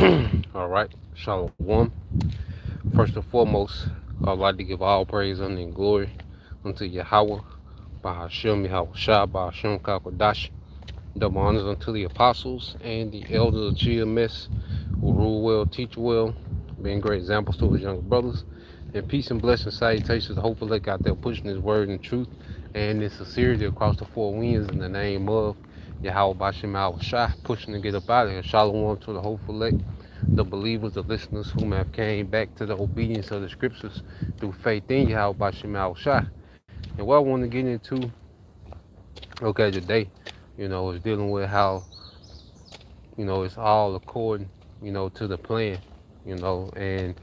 All right, Shalom. First and foremost, I'd like to give all praise, honor, and glory unto Yahweh, Bahashem Yahweh Shah, Bahashem Kakwadash. Double honors unto the apostles and the elders of GMS who rule well, teach well, being great examples to his younger brothers. And peace and blessing salutations, hopefully out there pushing his word and truth and in sincerity across the four winds in the name of Yahweh Bashem Yahweh Shah, pushing to get up out of here. Shalom to the hopeful elect, the believers, the listeners whom have came back to the obedience of the scriptures through faith in Yahweh Bashem Yahweh Shah. And what I want to get into, today, is dealing with how, it's all according, to the plan, and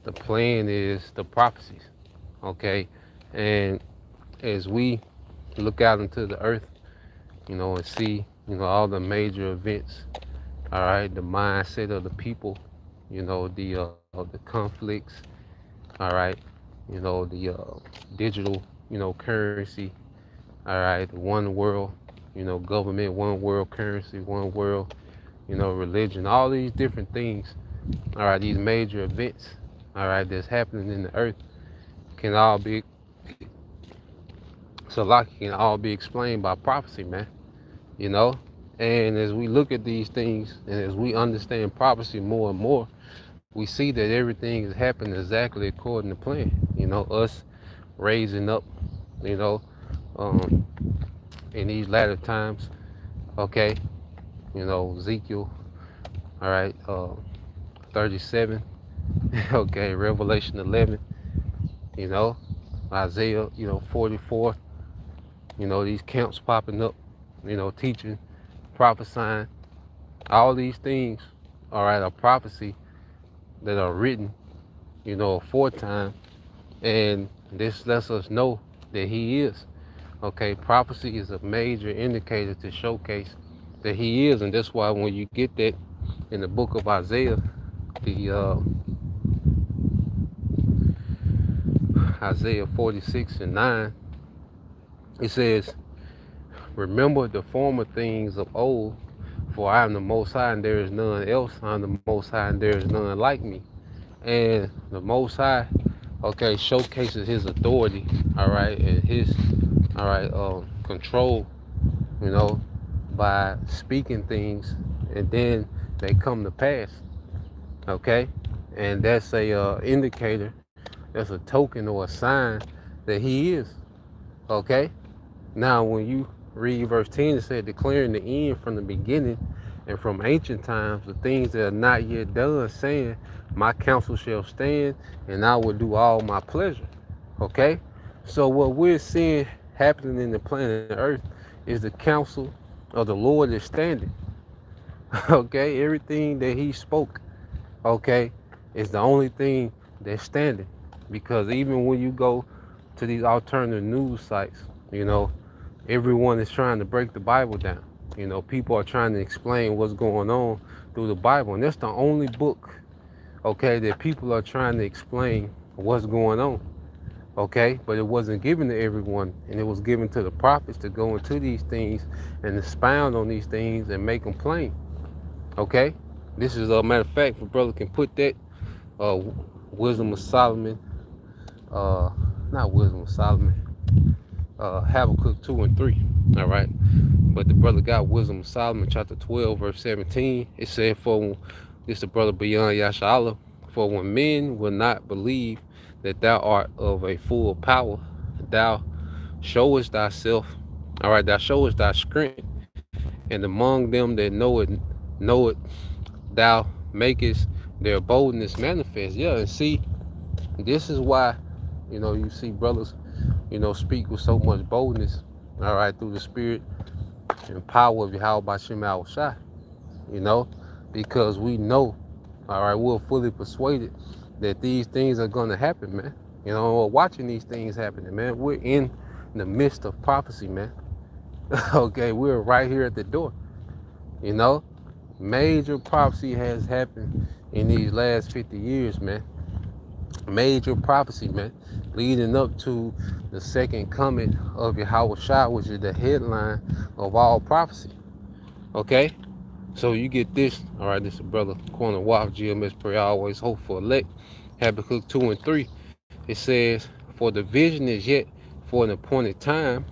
the plan is the prophecies, okay? And as we look out into the earth, and see, all the major events, all right, the mindset of the people, the conflicts, all right, the digital, currency, all right, one world, government, one world currency, one world, religion, all these different things, all right, these major events, all right, that's happening in the earth can all be, so like can all be explained by prophecy, man, you know. And as we look at these things and as we understand prophecy more and more, we see that everything is happening exactly according to plan. Us raising up, you know, um, in these latter times, okay, Ezekiel, all right, 37, okay, Revelation 11, you know, Isaiah, 44, these camps popping up, teaching, prophesying, all these things, all right, are prophecy that are written, aforetime, and this lets us know that he is. Okay, prophecy is a major indicator to showcase that he is, and that's why when you get that in the book of Isaiah, the Isaiah 46 and 9, it says, "Remember the former things of old, for I am the Most High, and there is none else. I am the Most High, and there is none like me." And the Most High, okay, showcases his authority, all right, and his, all right, control, you know, by speaking things, and then they come to pass, okay, and that's a indicator, that's a token or a sign that he is, okay. Now, when you read verse 10, it said, "Declaring the end from the beginning and from ancient times, the things that are not yet done, saying, My counsel shall stand, and I will do all my pleasure." Okay? So what we're seeing happening in the planet Earth is the counsel of the Lord is standing. Okay? Everything that he spoke, okay, is the only thing that's standing. Because even when you go to these alternative news sites, everyone is trying to break the Bible down. People are trying to explain what's going on through the Bible. And that's the only book, okay, that people are trying to explain what's going on. Okay, but it wasn't given to everyone, and it was given to the prophets to go into these things and expound on these things and make them plain. Okay, this is a matter of fact, if a brother can put that, uh, Wisdom of Solomon, uh, not Wisdom of Solomon, Habakkuk 2 and 3. All right. But the brother got Wisdom of Solomon, chapter 12, verse 17. It said, "For this the brother beyond Yashala, for when men will not believe that thou art of a full power, thou showest thyself, all right, thou showest thy strength, and among them that know it, thou makest their boldness manifest." Yeah, and see, this is why, you see brothers, speak with so much boldness, all right, through the spirit and power of Yahweh Bashem Al Shai, you know, because we know, all right, we're fully persuaded that these things are going to happen, man. We're watching these things happening, man. We're in the midst of prophecy, man. Okay, we're right here at the door, you know. Major prophecy has happened in these last 50 years, man. Major prophecy, man, leading up to the second coming of Yahweh Shai, which is the headline of all prophecy. Okay? So you get this. All right, this is brother Corner Waff, GMS prayer, always hope for elect. Habakkuk 2 and 3. It says, for the vision is yet for an appointed time,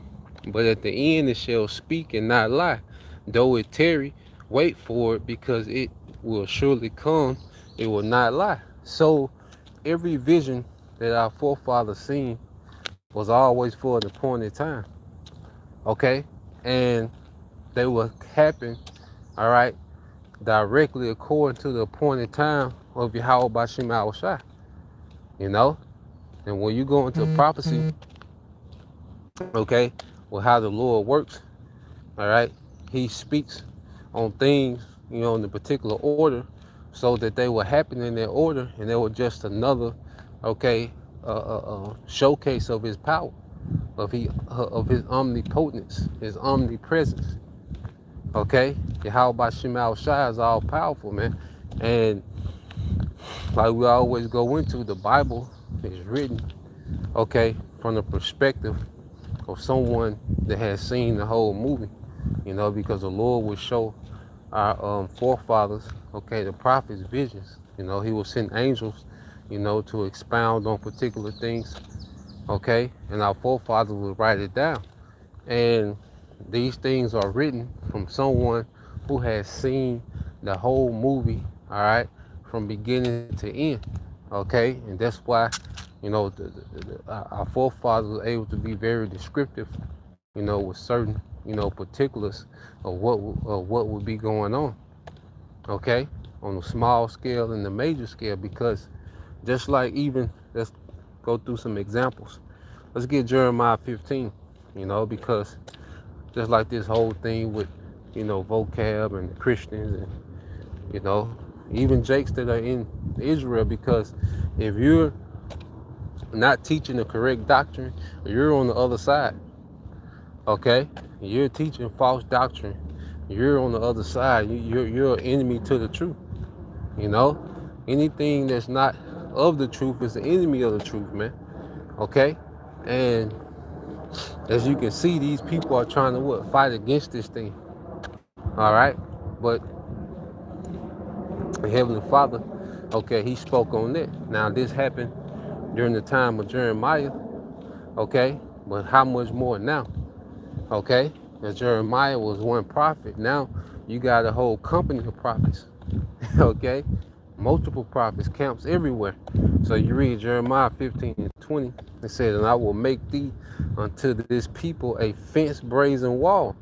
but at the end it shall speak and not lie. Though it tarry, wait for it, because it will surely come, it will not lie. So every vision that our forefathers seen was always for an appointed time. Okay? And they will happen, all right, directly according to the appointed time of Yahweh Bashim Awashai. You know? And when you go into prophecy, okay, with how the Lord works, all right, he speaks on things, in the particular order, so that they will happen in that order, and they were just another, okay, showcase of his power, of his omnipotence, his omnipresence. Okay, Yahweh Bashim Al-Shai is all powerful, man. And like we always go into, the Bible is written, okay, from the perspective of someone that has seen the whole movie, because the Lord will show our forefathers, okay, the prophets' visions. He will send angels, to expound on particular things, okay, and our forefathers will write it down. And these things are written from someone who has seen the whole movie, all right, from beginning to end, okay? And that's why, our forefathers were able to be very descriptive, with certain, particulars of what would be going on, okay, on the small scale and the major scale. Because just like, even, let's go through some examples. Let's get Jeremiah 15, because just like this whole thing with, vocab and Christians, and, even Jakes that are in Israel, because if you're not teaching the correct doctrine, you're on the other side, okay? You're teaching false doctrine, you're on the other side. You're an enemy to the truth, Anything that's not of the truth is the enemy of the truth, man, okay? And as you can see, these people are trying to fight against this thing. All right. But the Heavenly Father, okay, he spoke on that. Now this happened during the time of Jeremiah, okay? But how much more now? Okay? As Jeremiah was one prophet, now you got a whole company of prophets. Okay? Multiple prophets, camps everywhere. So you read Jeremiah 15 and 20, it says, and I will make thee unto this people a fenced brazen wall,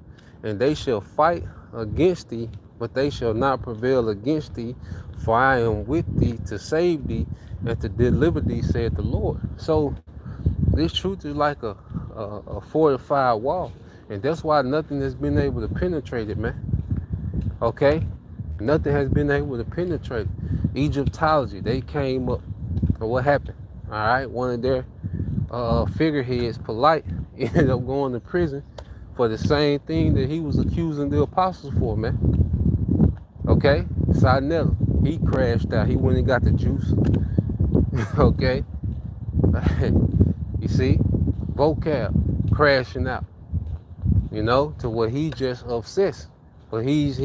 and they shall fight against thee, but they shall not prevail against thee, for I am with thee to save thee and to deliver thee, saith the Lord. So this truth is like a fortified wall, and that's why nothing has been able to penetrate it, man. Okay? Nothing has been able to penetrate Egyptology. They came up, and what happened? All right, one of their figureheads, Polite, ended up going to prison for the same thing that he was accusing the apostles for, man. Okay, Sinella, he crashed out. He went and got the juice. Okay, you see, vocab crashing out. To what he just obsessed. But his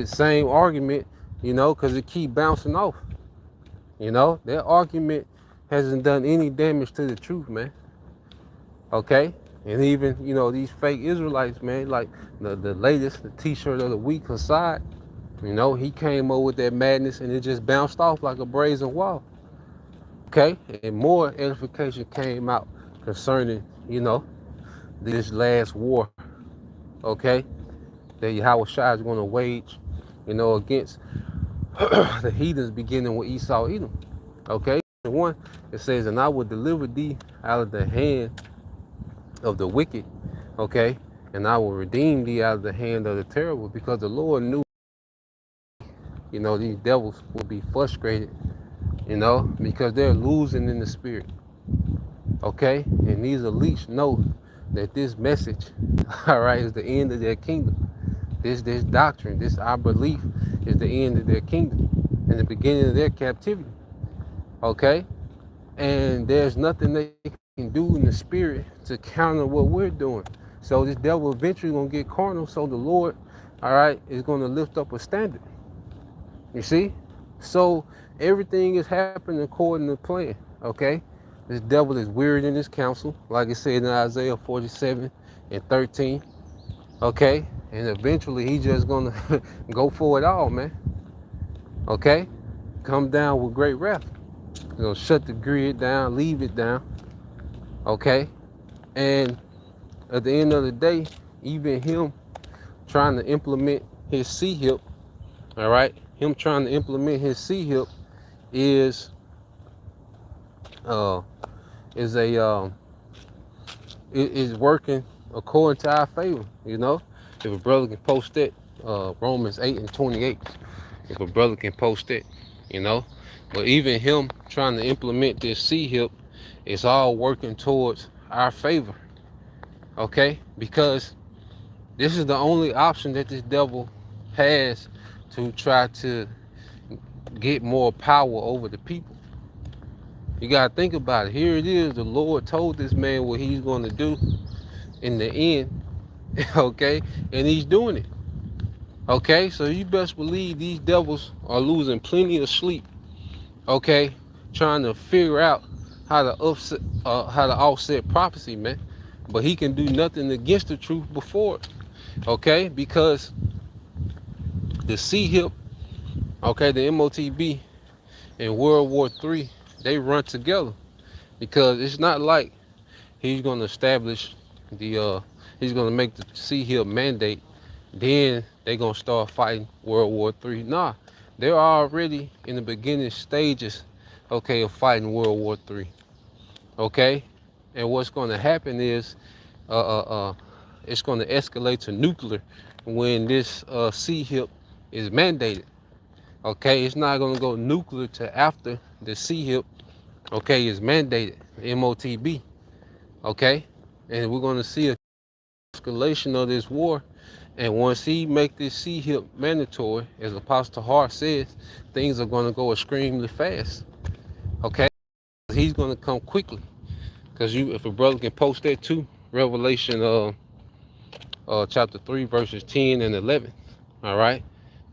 same argument, because it keep bouncing off. That argument hasn't done any damage to the truth, man. Okay? And even, these fake Israelites, man, like the latest, the t-shirt of the week, Hassad, he came up with that madness and it just bounced off like a brazen wall. Okay? And more edification came out concerning, this last war. Okay? That Yahweh Shai is going to wage, against the heathens, beginning with Esau, Edom. Okay? One, it says, and I will deliver thee out of the hand of the wicked, okay? And I will redeem thee out of the hand of the terrible, because the Lord knew, these devils will be frustrated, because they're losing in the spirit, okay? And these elites know that this message, all right, is the end of their kingdom. This doctrine, this our belief is the end of their kingdom and the beginning of their captivity, okay? And there's nothing they can do in the spirit to counter what we're doing. So this devil eventually gonna get carnal. So the Lord all right, is going to lift up a standard. You see? So everything is happening according to plan. Okay? This devil is weird in his counsel, like it said in Isaiah 47 and 13. Okay? And eventually he's just gonna go for it all, man. Okay? Come down with great wrath. He's gonna shut the grid down, leave it down. Okay? And at the end of the day, even him trying to implement his C-HIP, all right? Him trying to implement his C-HIP is uh is a is working according to our favor, you know. If a brother can post it, Romans 8 and 28. If a brother can post it, you know. But even him trying to implement this C-HIP, it's all working towards our favor. Okay? Because this is the only option that this devil has to try to get more power over the people. You gotta think about it. Here it is. The Lord told this man what he's going to do in the end. Okay? And he's doing it. Okay? So you best believe these devils are losing plenty of sleep. Okay? Trying to figure out how to offset prophecy, man. But he can do nothing against the truth before it. Okay? Because the C-HIP, okay, the MOTB and World War III, they run together. Because it's not like he's going to establish he's going to make the C-HIP mandate, then they're going to start fighting World War III. Nah, they're already in the beginning stages, okay, of fighting World War III. Okay? And what's going to happen is it's going to escalate to nuclear when this C-HIP is mandated. Okay? It's not going to go nuclear to after the C-HIP, okay, is mandated, MOTB. Okay? And we're going to see a escalation of this war. And once he make this C-HIP mandatory, as Apostle Hart says, things are going to go extremely fast. Okay? He's going to come quickly. Because if a brother can post that too, Revelation chapter 3, verses 10 and 11. All right?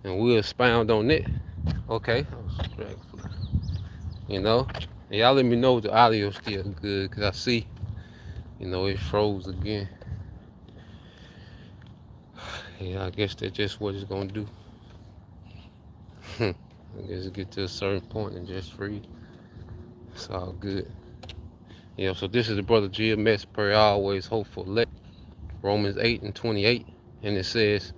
And we'll expound on that. Okay? You know? And y'all let me know if the audio is still good, because I see, you know, it froze again. Yeah, I guess that's just what it's gonna do. I guess get to a certain point and just freeze. It's all good. Yeah, so this is the brother GMS, per always hopeful elect. Romans 8 and 28. And it says,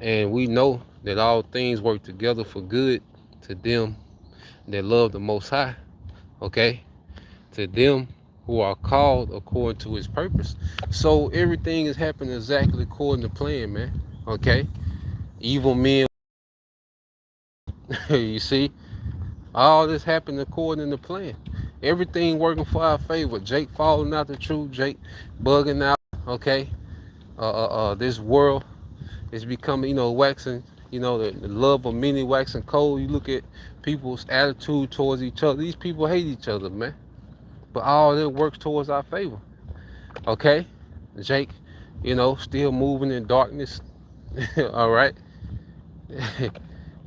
and we know that all things work together for good to them that love the Most High. Okay? To them who are called according to his purpose. So everything is happening exactly according to plan, man. Okay? Evil men, you see? All this happened according to plan. Everything working for our favor. Jake falling out the truth. Jake bugging out. Okay? This world is becoming, you know, waxing, you know, the love of many waxing cold. You look at people's attitude towards each other. These people hate each other, man. But all that works towards our favor. Okay? Jake, you know, still moving in darkness. All right?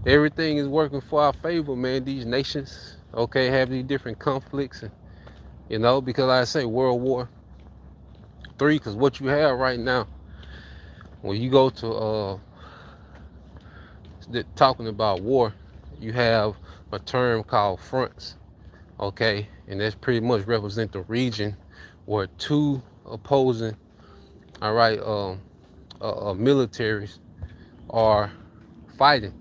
Everything is working for our favor, man. These nations, okay, have these different conflicts. And, you know, because like I say, World War III, because what you have right now, when you go to talking about war, you have a term called fronts. Okay, and that's pretty much represent the region where two opposing, all right, militaries are fighting.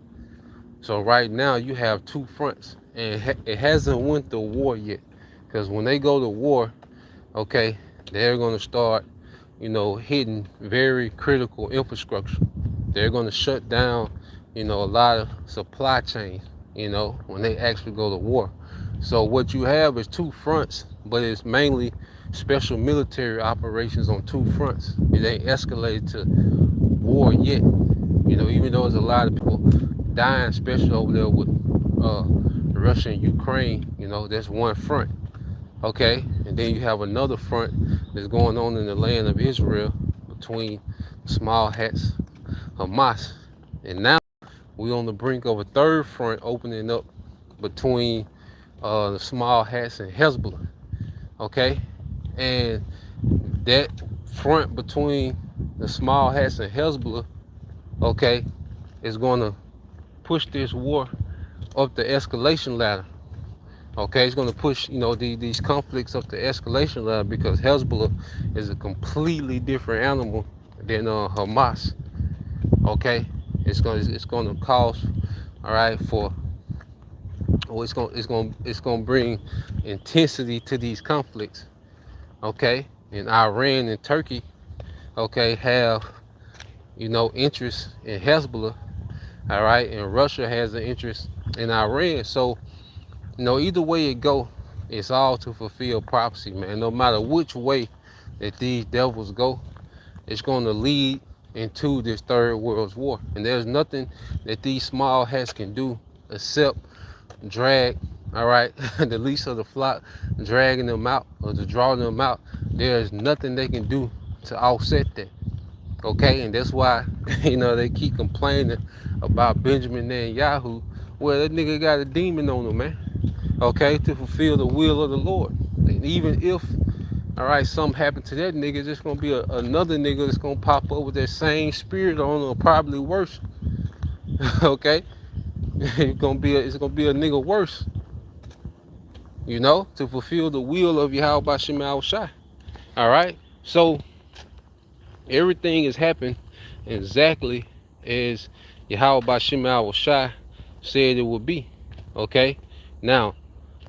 So right now you have two fronts, and it hasn't went to war yet, because when they go to war, okay, they're going to start, you know, hitting very critical infrastructure. They're going to shut down, you know, a lot of supply chains, you know, when they actually go to war. So what you have is two fronts, but it's mainly special military operations on two fronts. It ain't escalated to war yet. You know, even though there's a lot of people dying, especially over there with Russia and Ukraine, you know, that's one front. Okay, and then you have another front that's going on in the land of Israel between small hats, Hamas, And now we're on the brink of a third front opening up between the Small Hats and Hezbollah. Okay, and that front between the Small Hats and Hezbollah, okay, is going to push this war up the escalation ladder. Okay, it's going to push, these conflicts up the escalation ladder, because Hezbollah is a completely different animal than Hamas. Okay, it's going to cause, all right, for it's going to bring intensity to these conflicts. Okay, and Iran and Turkey, okay, have interest in Hezbollah. All right, and Russia has an interest in Iran. So either way it go, it's all to fulfill prophecy, man. No matter which way that these devils go, it's going to lead into this third world war. And there's nothing that these small hats can do except drag, all right, the least of the flock, dragging them out or to draw them out. There's nothing they can do to offset that. Okay, and that's why they keep complaining about Benjamin Netanyahu. Well, that nigga got a demon on him, man. Okay, to fulfill the will of the Lord. And even if, all right, something happened to that nigga, it's gonna be another nigga that's gonna pop up with that same spirit on, or probably worse. Okay, it's gonna be a nigga worse. To fulfill the will of Yahweh Shema Shai. All right, so everything is happening exactly as Yahweh Shema Shai said it would be. Okay, now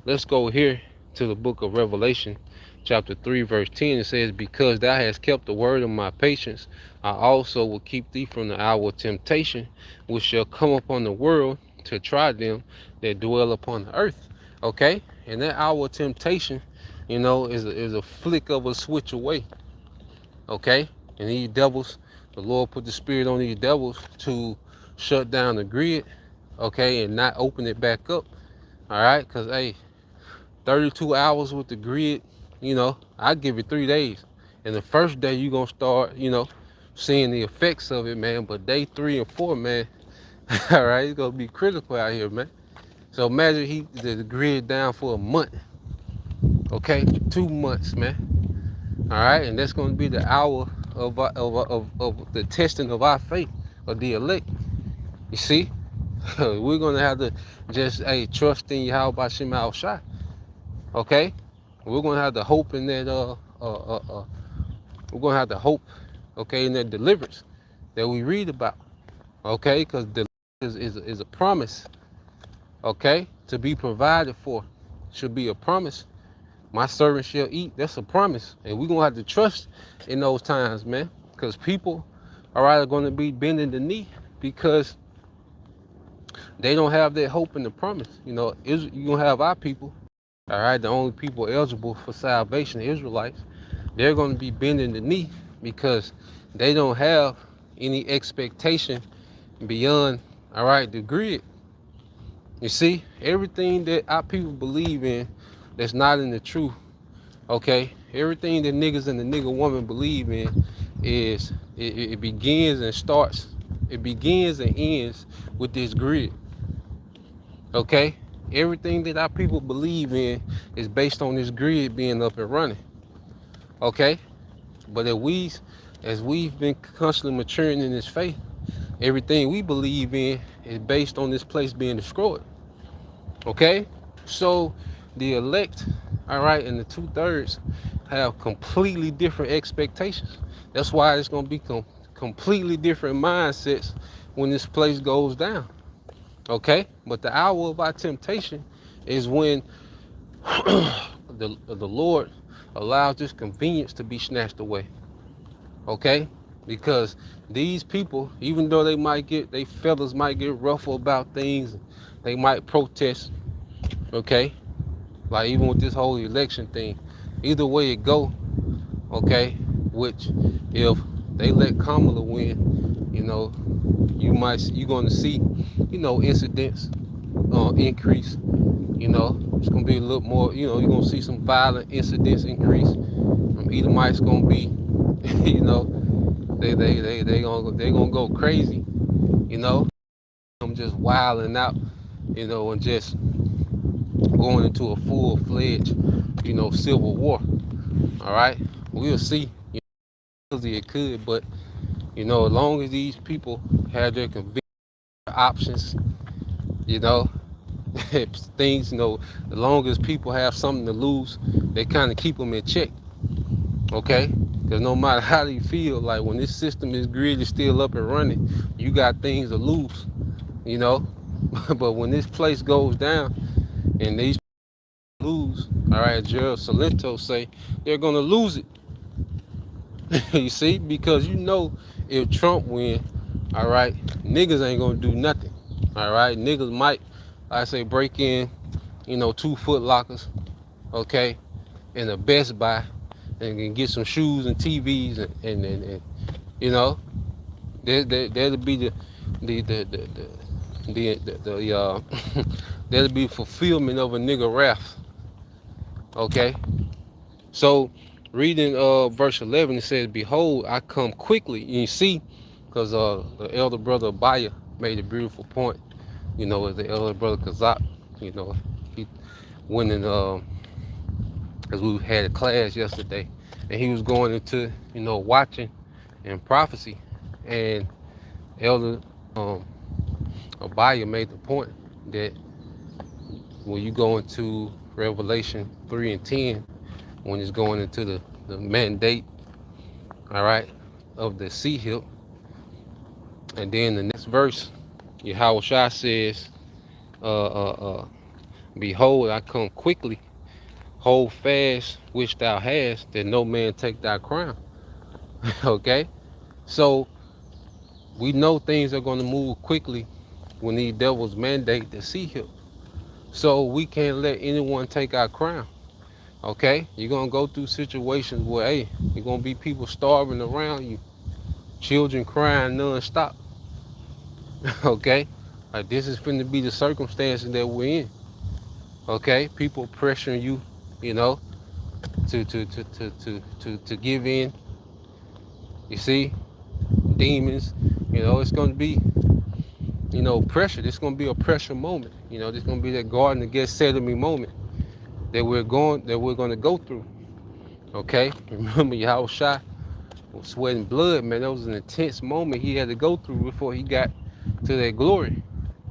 let's go here to the book of Revelation, chapter 3, verse 10. It says, because thou hast kept the word of my patience, I also will keep thee from the hour of temptation, which shall come upon the world to try them that dwell upon the earth. Okay, and that hour of temptation, is a flick of a switch away. Okay, and these devils, the Lord put the spirit on these devils to shut down the grid, okay, and not open it back up. All right, because, hey, 32 hours with the grid, I give it 3 days. And the first day you're going to start, seeing the effects of it, man. But day 3 and 4, man, all right, it's going to be critical out here, man. So imagine the grid down for a month, okay, 2 months, man. All right, and that's going to be the hour of the testing of our faith, of the elect. You see, we're going to have to just, trust in Yahweh Shema Shai. Okay, we're going to have the hope in that, we're going to have the hope, okay, in that deliverance that we read about. Okay, because deliverance is a promise, okay, to be provided for. Should be a promise. My servant shall eat. That's a promise. And we're going to have to trust in those times, man. Because people, all right, are going to be bending the knee because they don't have that hope in the promise. You're going to have our people, all right, the only people eligible for salvation, the Israelites. They're going to be bending the knee because they don't have any expectation beyond, all right, the grid. You see, everything that our people believe in that's not in the truth, okay, everything that niggas and the nigga woman believe in is it begins and ends with this grid. Okay, everything that our people believe in is based on this grid being up and running. Okay, but as we've been constantly maturing in this faith, everything we believe in is based on this place being destroyed. Okay, so the elect, all right, and the 2/3 have completely different expectations. That's why it's going to be completely different mindsets when this place goes down. Okay, but the hour of our temptation is when the Lord allows this convenience to be snatched away. Okay, because these people, even though they fellas might get ruffled about things, they might protest. Okay, like even with this whole election thing, either way it go, okay, which if they let Kamala win, you're going to see, incidents increase. It's going to be a little more, you're going to see some violent incidents increase. Edomites going to be, they're going to go crazy, them just wilding out, and just going into a full-fledged, civil war. All right, we'll see. It could, but as long as these people have their conviction options, you know, things, as long as people have something to lose, they kind of keep them in check. Okay, because no matter how they feel, like when this system is grid is still up and running, you got things to lose, you know. But when this place goes down and these lose, all right, Gerald Salento say they're gonna lose it. You see, because if Trump win, all right, niggas ain't gonna do nothing. All right, niggas might, I say, break in, 2 Foot Lockers, okay, in a Best Buy, and can get some shoes and TVs, and you know, that'll be that'll be fulfillment of a nigga wrath. Okay, so reading verse 11, it says, "Behold, I come quickly." And you see, because the elder brother Abaya made a beautiful point. As the elder brother Kazak, he went in, as we had a class yesterday, and he was going into, watching and prophecy, and elder Abaya made the point that when you go into Revelation 3 and 10, when it's going into the mandate, all right, of the sea hill, and then the next verse, Yahweh Shai says, "Behold, I come quickly. Hold fast which thou hast, that no man take thy crown." Okay, so we know things are going to move quickly when these devils mandate the sea hill. So we can't let anyone take our crown. Okay, you're gonna go through situations where, hey, you're gonna be people starving around you, children crying non-stop. Okay, like this is finna be the circumstances that we're in. Okay, people pressuring you, to give in. You see, demons. It's gonna be, pressure. It's gonna be a pressure moment. There's gonna be that Garden of Gethsemane moment that we're gonna go through. Okay, remember Yahweh Shai was sweating blood, man. That was an intense moment he had to go through before he got to that glory.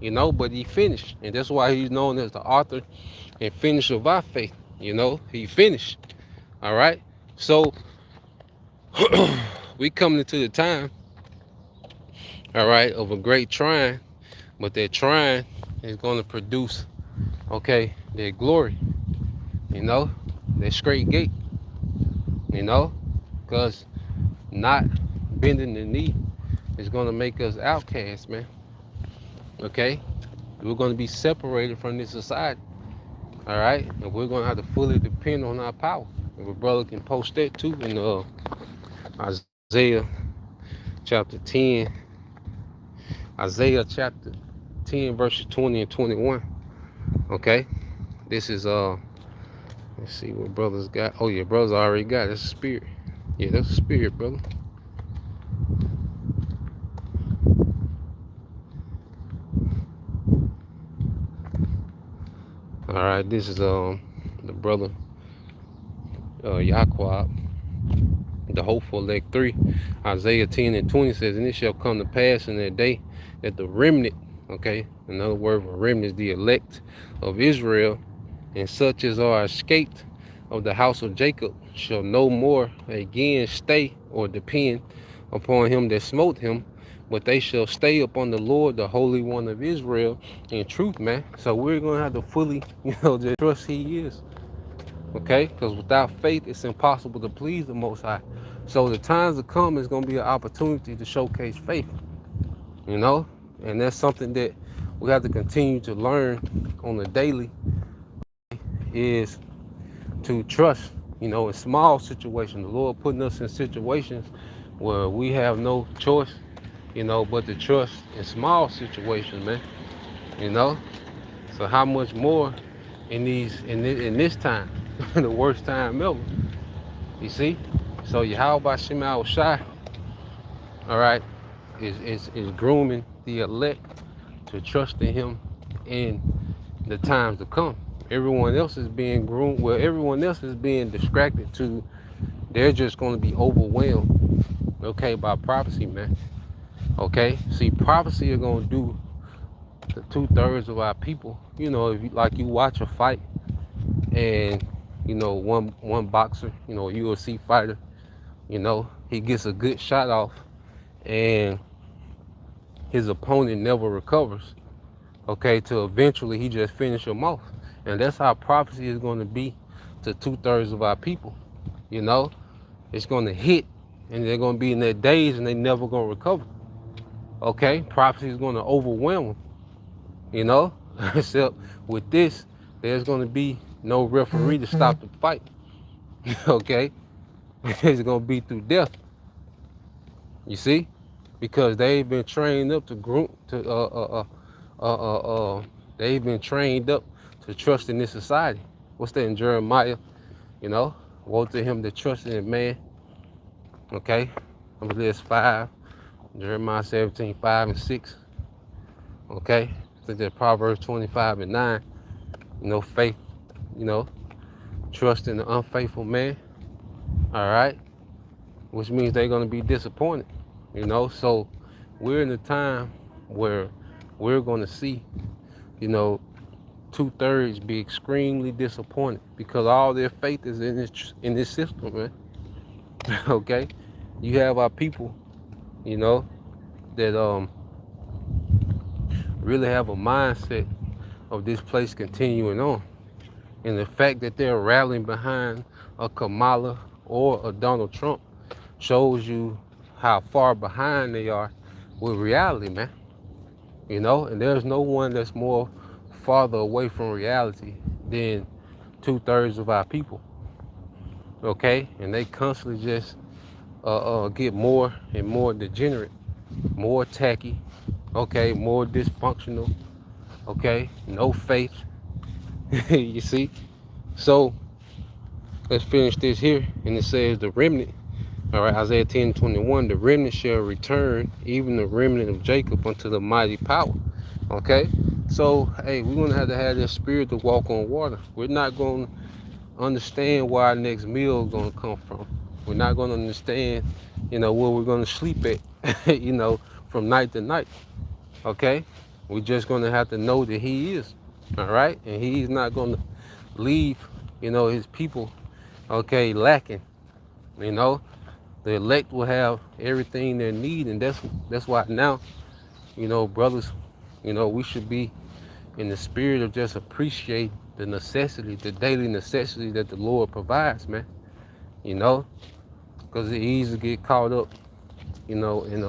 But he finished, and that's why he's known as the author and finisher of our faith. He finished. All right, so we coming into the time, all right, of a great trying, but that trying is going to produce, okay, that glory, that straight gate, because not bending the knee is going to make us outcasts, man. Okay, we're going to be separated from this society, all right, and we're going to have to fully depend on our power. If a brother can post that too in Isaiah chapter 10, Isaiah chapter 10 verses 20 and 21. Okay, this is let's see what brothers got. Oh yeah, brothers already got it. That's a spirit. Yeah, that's a spirit, brother. All right, this is the brother Yaqub, the hopeful elect 3. Isaiah 10 and 20 says, "And it shall come to pass in that day that the remnant," okay, in other words, a remnant is the elect of Israel, "and such as are escaped of the house of Jacob, shall no more again stay or depend upon him that smote him, but they shall stay upon the Lord, the Holy One of Israel, in truth," man. So we're going to have to fully, just trust he is. Okay? Because without faith, it's impossible to please the Most High. So the times to come is going to be an opportunity to showcase faith, and that's something that we have to continue to learn on the daily, is to trust, in small situations. The Lord putting us in situations where we have no choice, but to trust in small situations, man. So how much more in this time, the worst time ever. You see? So Yahweh Shema Shai, all right, is grooming the elect to trust in him in the times to come. Everyone else is being groomed. Well, everyone else is being distracted to. They're just going to be overwhelmed, okay, by prophecy, man. Okay, see, prophecy is going to do the 2/3 of our people. You know, if you like, you watch a fight, and you know, one boxer, you know, a UFC fighter, you know, he gets a good shot off, and his opponent never recovers. Okay, till eventually he just finish him off, and that's how prophecy is going to be to 2/3 of our people. You know, it's going to hit, and they're going to be in their days, and they never going to recover. Okay, prophecy is going to overwhelm them. You know, except with this, there's going to be no referee to stop the fight. Okay, it's going to be through death. You see, because they've been trained up to group to they've been trained up to trust in this society. What's that in Jeremiah? You know, woe to him that trusted in man. Okay, I believe it's 5, Jeremiah 17, 5 and 6. Okay, I think that Proverbs 25 and 9. You know, faith, you know, trust in the unfaithful man. All right, which means they're going to be disappointed. You know, so we're in a time where we're going to see, you know, 2/3 be extremely disappointed because all their faith is in this system, man. Okay, you have our people, you know, that really have a mindset of this place continuing on, and the fact that they're rallying behind a Kamala or a Donald Trump shows you how far behind they are with reality, man. You know, and there's no one that's more farther away from reality than 2/3 of our people. Okay, and they constantly just get more and more degenerate, more tacky, okay, more dysfunctional, okay, no faith. You see? So let's finish this here. And it says the remnant, all right, Isaiah 10:21, the remnant shall return, even the remnant of Jacob, unto the mighty power. Okay, so hey, we're gonna have to have this spirit to walk on water. We're not gonna understand where our next meal is gonna come from. We're not gonna understand, you know, where we're gonna sleep at, you know, from night to night. Okay, we're just gonna have to know that he is, all right, and he's not gonna leave, you know, his people, okay, lacking. You know, the elect will have everything they need, and that's why now, you know, brothers, you know, we should be in the spirit of just appreciate the necessity, the daily necessity that the Lord provides, man. You know, because it's easy to get caught up, you know, and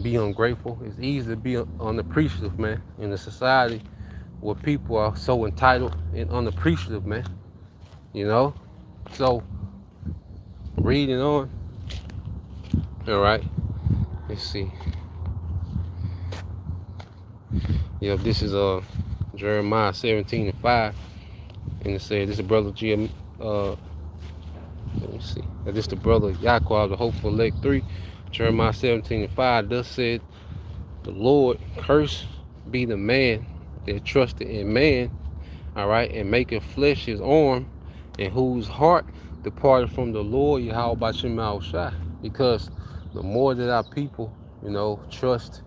be ungrateful. It's easy to be unappreciative, man, in a society where people are so entitled and unappreciative, man. You know, so reading on. All right, let's see. Yeah, this is Jeremiah 17 and 5, and it said, "This is brother let me see. This is the brother Yaquab, the hopeful elect 3, Jeremiah 17 and 5. Thus said the Lord, curse be the man that trusted in man, all right, and maketh flesh his arm, and whose heart departed from the Lord Yahweh Bashim Shai." Because the more that our people, you know, trust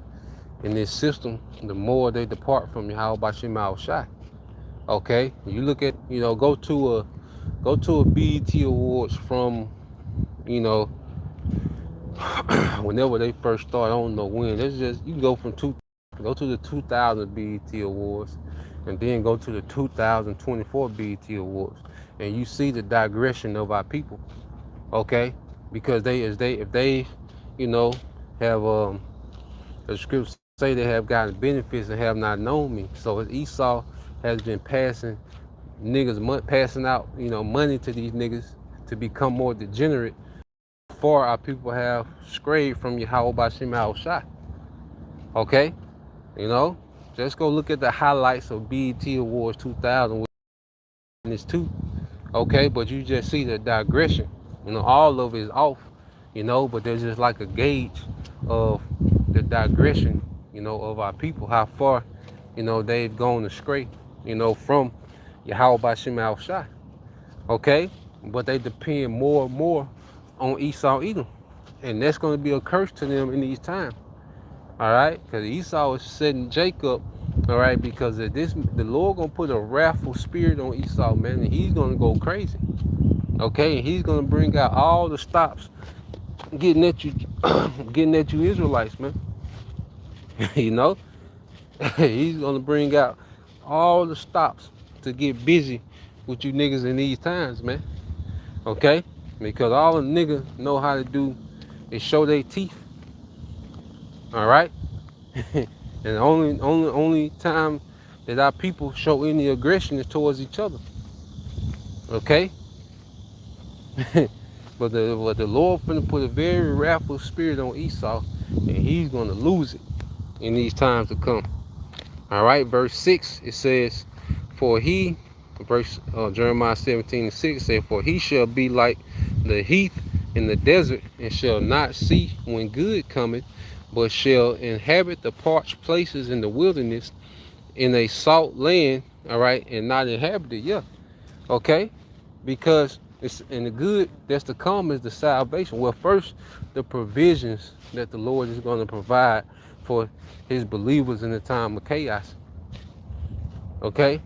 in this system, the more they depart from Yahweh Bashim Shai. Okay, you look at, you know, go to a BET Awards from, you know, whenever they first start. I don't know when. It's just, you can go to the 2000 BET Awards, and then go to the 2024 BET Awards, and you see the digression of our people. Okay, because if they, you know, have the scripts say they have gotten benefits and have not known me. So as Esau has been passing out, you know, money to these niggas to become more degenerate, far our people have strayed from Yahweh Bashim Shai. Okay, you know, just go look at the highlights of BET Awards 2000, and it's two. Okay, but you just see the digression. You know, all of it is off. You know, but there's just like a gauge of the digression, you know, of our people, how far they've gone astray, from Yahweh Bashim Al Shai. Okay? But they depend more and more on Esau Edom. And that's going to be a curse to them in these times. All right? Because Esau is setting Jacob, all right, because of this, the Lord going to put a wrathful spirit on Esau, man, and he's going to go crazy. Okay? And he's going to bring out all the stops getting at you, getting at you Israelites, man. you know? He's going to bring out all the stops to get busy with you niggas in these times, man. Okay? Because all a nigga know how to do is show their teeth. All right? And the only time that our people show any aggression is towards each other. Okay? but the Lord finna put a very wrathful spirit on Esau, and he's gonna lose it in these times to come. All right, verse 6, it says, for he, Jeremiah 17:6 said, for he shall be like the heath in the desert, and shall not see when good cometh, but shall inhabit the parched places in the wilderness, in a salt land, all right, and not inhabited. Yeah, okay, because it's in the good that's to come is the salvation. Well, first, the provisions that the Lord is going to provide for his believers in the time of chaos. Okay,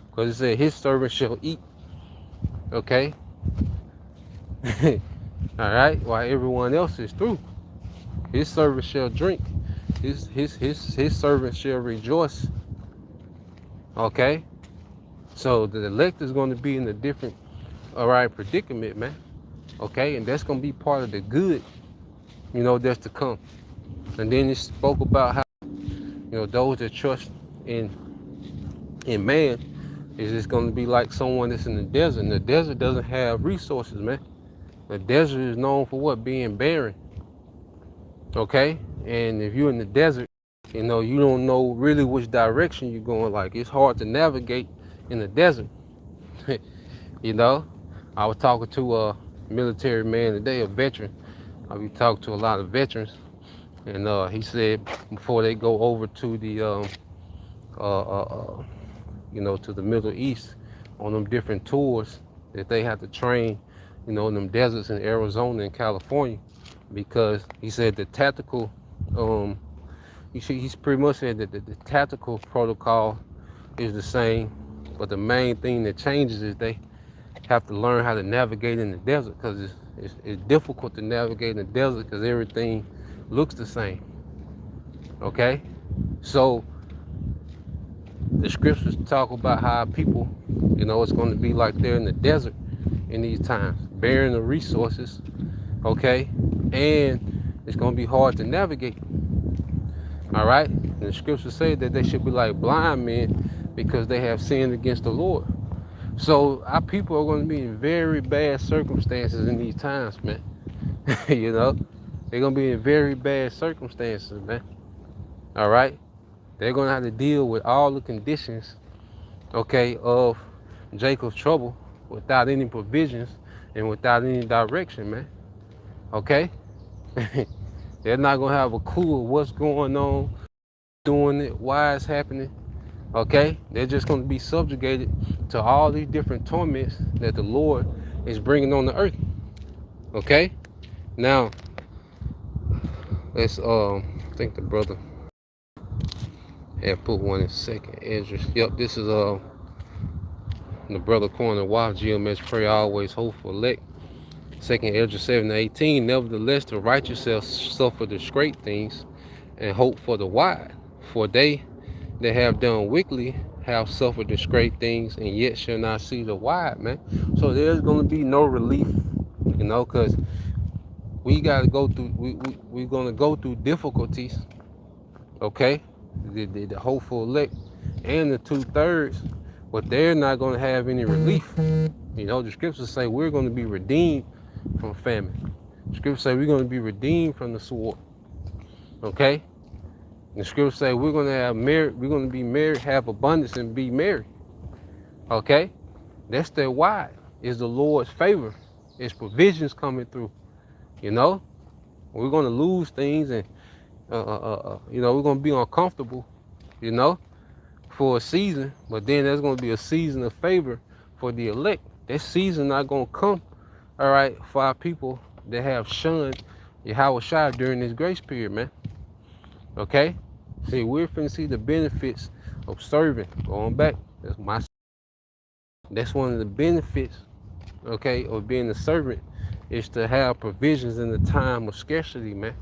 because it said his servant shall eat. Okay, all right, while everyone else is through, his servant shall drink. His servant shall rejoice. Okay, so the elect is going to be in a different, all right, predicament, man. Okay, and that's going to be part of the good, that's to come. And then it spoke about how, those that trust in man is just going to be like someone that's in the desert. And the desert doesn't have resources, man. The desert is known for what? Being barren. Okay, and if you're in the desert, you don't know really which direction you're going. Like, it's hard to navigate in the desert. I was talking to a military man today, a veteran. I be talking to a lot of veterans, and he said before they go over to the to the Middle East on them different tours, that they have to train, in them deserts in Arizona and California, because he said the tactical, he's pretty much said that the tactical protocol is the same, but the main thing that changes is they have to learn how to navigate in the desert, because it's difficult to navigate in the desert because everything looks the same. Okay, so the scriptures talk about how people, it's going to be like they're in the desert in these times, bearing the resources. Okay, and it's going to be hard to navigate. All right, and the scriptures say that they should be like blind men because they have sinned against the Lord. So our people are going to be in very bad circumstances in these times, man. They're going to be in very bad circumstances, man. All right, they're going to have to deal with all the conditions, okay, of Jacob's trouble without any provisions and without any direction, man. Okay, they're not going to have a clue of what's going on, doing it, why it's happening. Okay, they're just going to be subjugated to all these different torments that the Lord is bringing on the earth. Okay, now let's I think the brother had put one in second. Esdras. Yep, this is the brother corner. Why GMS pray always hope for elect. Second Esdras 7:18. Nevertheless, the righteous shall suffer the great things, and hope for the wide. For they that have done wickedly have suffered the great things, and yet shall not see the wide, man. So there's going to be no relief, because we got to go through, we're going to go through difficulties. Okay, the hopeful elect and the 2/3, but they're not going to have any relief. The scriptures say we're going to be redeemed from famine. The scriptures say we're going to be redeemed from the sword. Okay, the scriptures say we're going to have married, we're going to be married, have abundance, and be married. Okay, that's their why. Is the Lord's favor. It's provisions coming through. We're going to lose things, and we're going to be uncomfortable. for a season, but then there's going to be a season of favor for the elect. That season not going to come, all right, for our people that have shunned Yahweh Shai during this grace period, man. Okay? See, we're finna see the benefits of serving. Going back, that's one of the benefits, okay, of being a servant, is to have provisions in the time of scarcity, man.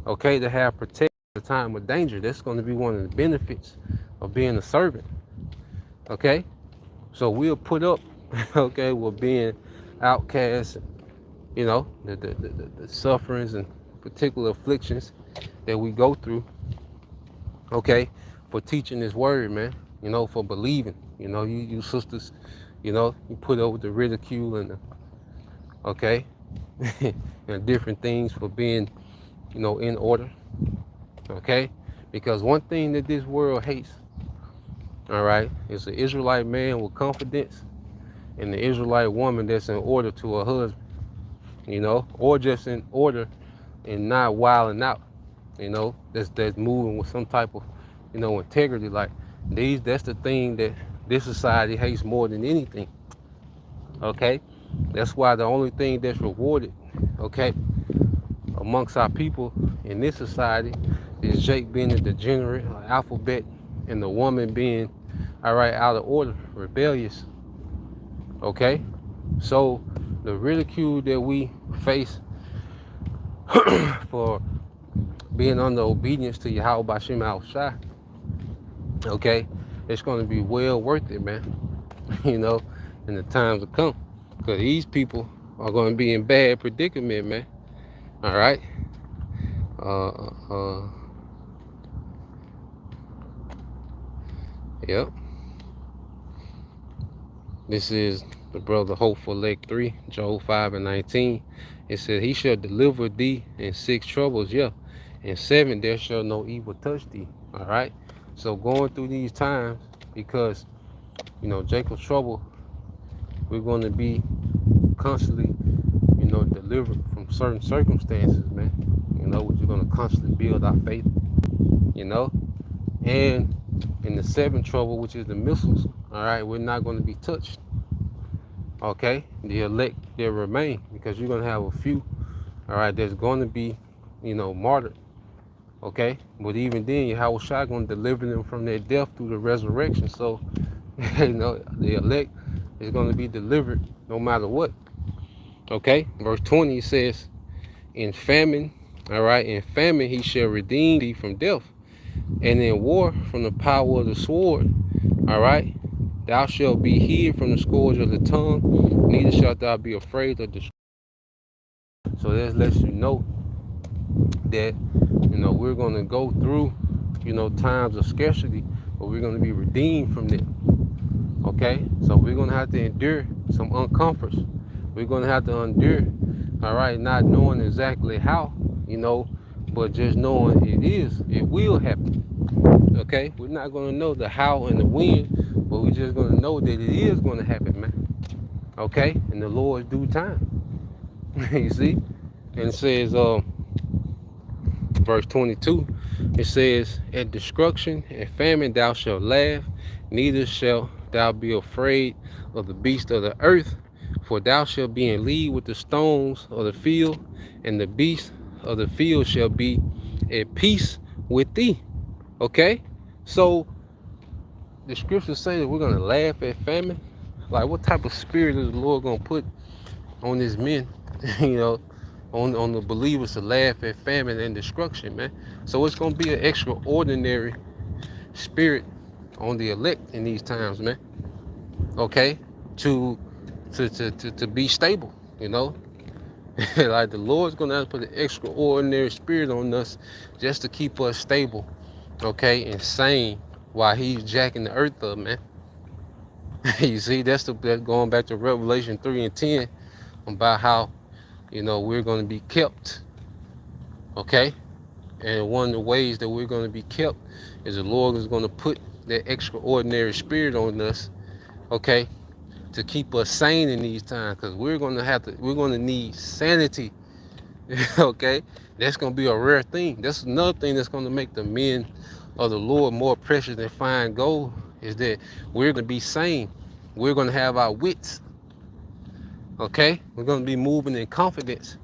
Okay, to have protection in the time of danger. That's going to be one of the benefits of being a servant. Okay? So we'll put up, okay, with being outcast, you know, the sufferings and particular afflictions that we go through, okay, for teaching this word, man, you know, for believing, you know, you sisters, you know, you put up with the ridicule and the, okay, and different things for being, you know, in order, okay, because one thing that this world hates, all right, is the Israelite man with confidence and the Israelite woman that's in order to her husband, you know, or just in order and not wilding out, you know, that's moving with some type of, you know, integrity. Like that's the thing that this society hates more than anything. Okay, that's why the only thing that's rewarded, okay, amongst our people in this society is Jake being a degenerate, alphabet, and the woman being, all right, out of order, rebellious. Okay, so the ridicule that we face for being under obedience to Yahweh Bashim Al-Shai, okay, it's going to be well worth it, man, you know, in the times to come, because these people are going to be in bad predicament, man. All right. Yep. This is the brother Hopeful Leg 3, Job 5:19. It said, he shall deliver thee in 6 troubles, yeah. In 7 there shall no evil touch thee. All right. So going through these times, because, you know, Jacob's trouble, we're going to be constantly, you know, delivered from certain circumstances, man. You know, we're going to constantly build our faith, you know. And in the 7th trouble, which is the missiles, all right, we're not going to be touched. Okay, the elect, they remain, because you're going to have a few, all right, there's going to be, you know, martyred. Okay, but even then, Yahweh Shai going to deliver them from their death through the resurrection. So, you know, the elect is going to be delivered no matter what. Okay, verse 20 says, in famine, all right, in famine he shall redeem thee from death, and in war from the power of the sword. All right, thou shalt be hid from the scourge of the tongue, neither shalt thou be afraid of destruction. So that lets you know that, you know, we're going to go through, you know, times of scarcity, but we're going to be redeemed from it. Okay, so we're going to have to endure some uncomforts. We're going to have to endure, all right, not knowing exactly how, you know, but just knowing it will happen. Okay, we're not going to know the how and the when, but we're just going to know that it is going to happen, man. Okay, in the Lord's due time. You see, and it says, verse 22, it says, at destruction and famine thou shalt laugh, neither shalt thou be afraid of the beast of the earth, for thou shalt be in league with the stones of the field, and the beast of the field shall be at peace with thee. Okay, so the scriptures say that we're going to laugh at famine. Like, what type of spirit is the Lord going to put on his men, you know, on the believers to laugh at famine and destruction, man? So it's going to be an extraordinary spirit on the elect in these times, man. Okay, to be stable, you know. Like, the Lord's going to have to put an extraordinary spirit on us just to keep us stable, okay, and sane while he's jacking the earth up, man. You see, that's going back to Revelation 3:10 about how, you know, we're going to be kept. Okay, and one of the ways that we're going to be kept is the Lord is going to put that extraordinary spirit on us, okay, to keep us sane in these times, because we're going to need sanity. Okay, that's going to be a rare thing. That's another thing that's going to make the men of the Lord more precious than fine gold is that we're going to be sane. We're going to have our wits. Okay? We're going to be moving in confidence.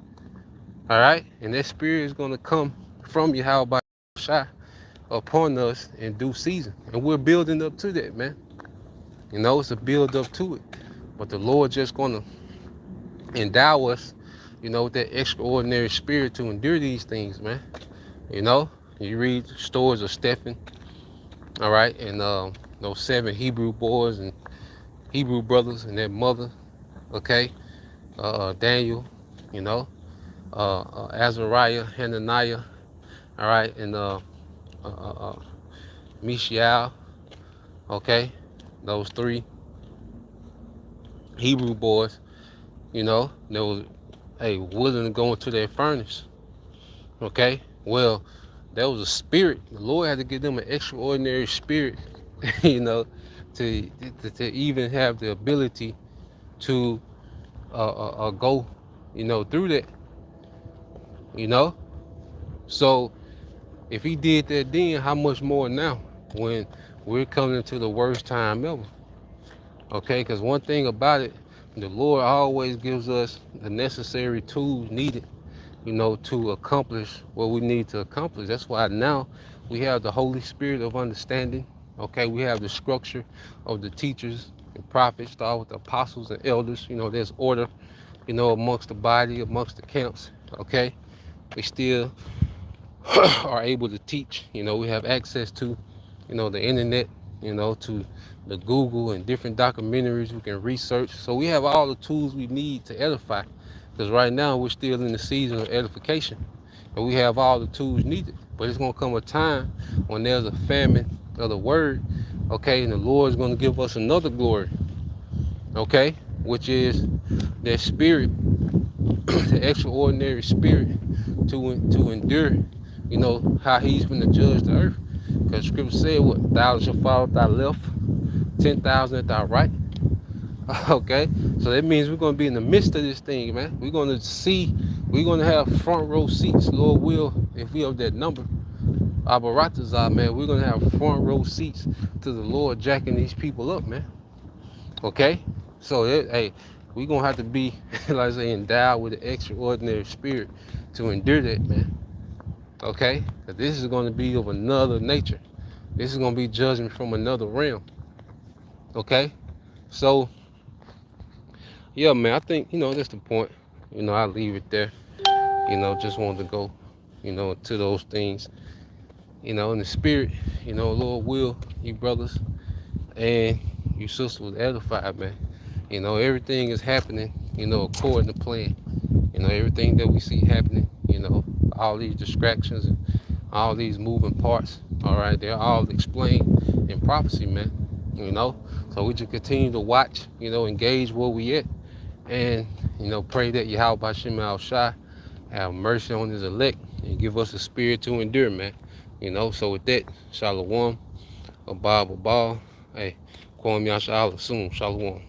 All right? And that spirit is going to come from Yahweh Shai upon us in due season. And we're building up to that, man. You know, it's a build up to it. But the Lord just going to endow us, you know, with that extraordinary spirit to endure these things, man. You know, you read stories of Stephen, all right, and those 7 Hebrew boys and Hebrew brothers and their mother, okay, Daniel, you know, Azariah, Hananiah, all right, and Mishael, okay, those 3 Hebrew boys, you know, they was, willing to go into their furnace, okay. Well, there was a spirit. The Lord had to give them an extraordinary spirit, you know, to even have the ability to go, you know, through that, you know. So if he did that then, how much more now when we're coming into the worst time ever? Okay, because one thing about it, the Lord always gives us the necessary tools needed, you know, to accomplish what we need to accomplish. That's why now we have the Holy Spirit of understanding. Okay, we have the structure of the teachers and prophets, start with the apostles and elders. You know, there's order, you know, amongst the body, amongst the camps. Okay, we still are able to teach. You know, we have access to, you know, the internet, you know, to the Google and different documentaries we can research. So we have all the tools we need to edify. Because right now we're still in the season of edification. And we have all the tools needed. But it's going to come a time when there's a famine of the word, okay, and the Lord is going to give us another glory, okay, which is that spirit, the extraordinary spirit to endure, you know, how he's going to judge the earth. Because scripture said, what, 1,000 shall fall at thy left, 10,000 at thy right. Okay, so that means we're going to be in the midst of this thing, man. We're going to see, we're going to have front row seats, Lord will, if we have that number. Abaratazah, man, we're going to have front row seats to the Lord jacking these people up, man. Okay, so hey, we're going to have to be, like I say, endowed with an extraordinary spirit to endure that, man. Okay, because this is going to be of another nature. This is going to be judgment from another realm. Okay, so yeah, man, I think, you know, that's the point. You know, I'll leave it there. You know, just wanted to go, you know, to those things, you know, in the spirit, you know, Lord will, you brothers and you sisters was edified, man. You know, everything is happening, you know, according to plan. You know, everything that we see happening, you know, all these distractions and all these moving parts, all right, they're all explained in prophecy, man. You know, so we just continue to watch, you know, engage where we at, and, you know, pray that Yahweh Bashim Al Shai have mercy on his elect and give us a spirit to endure, man. You know, so with that, Shalom, Abab, hey, Kwam Yasha'Allah soon, Shalom.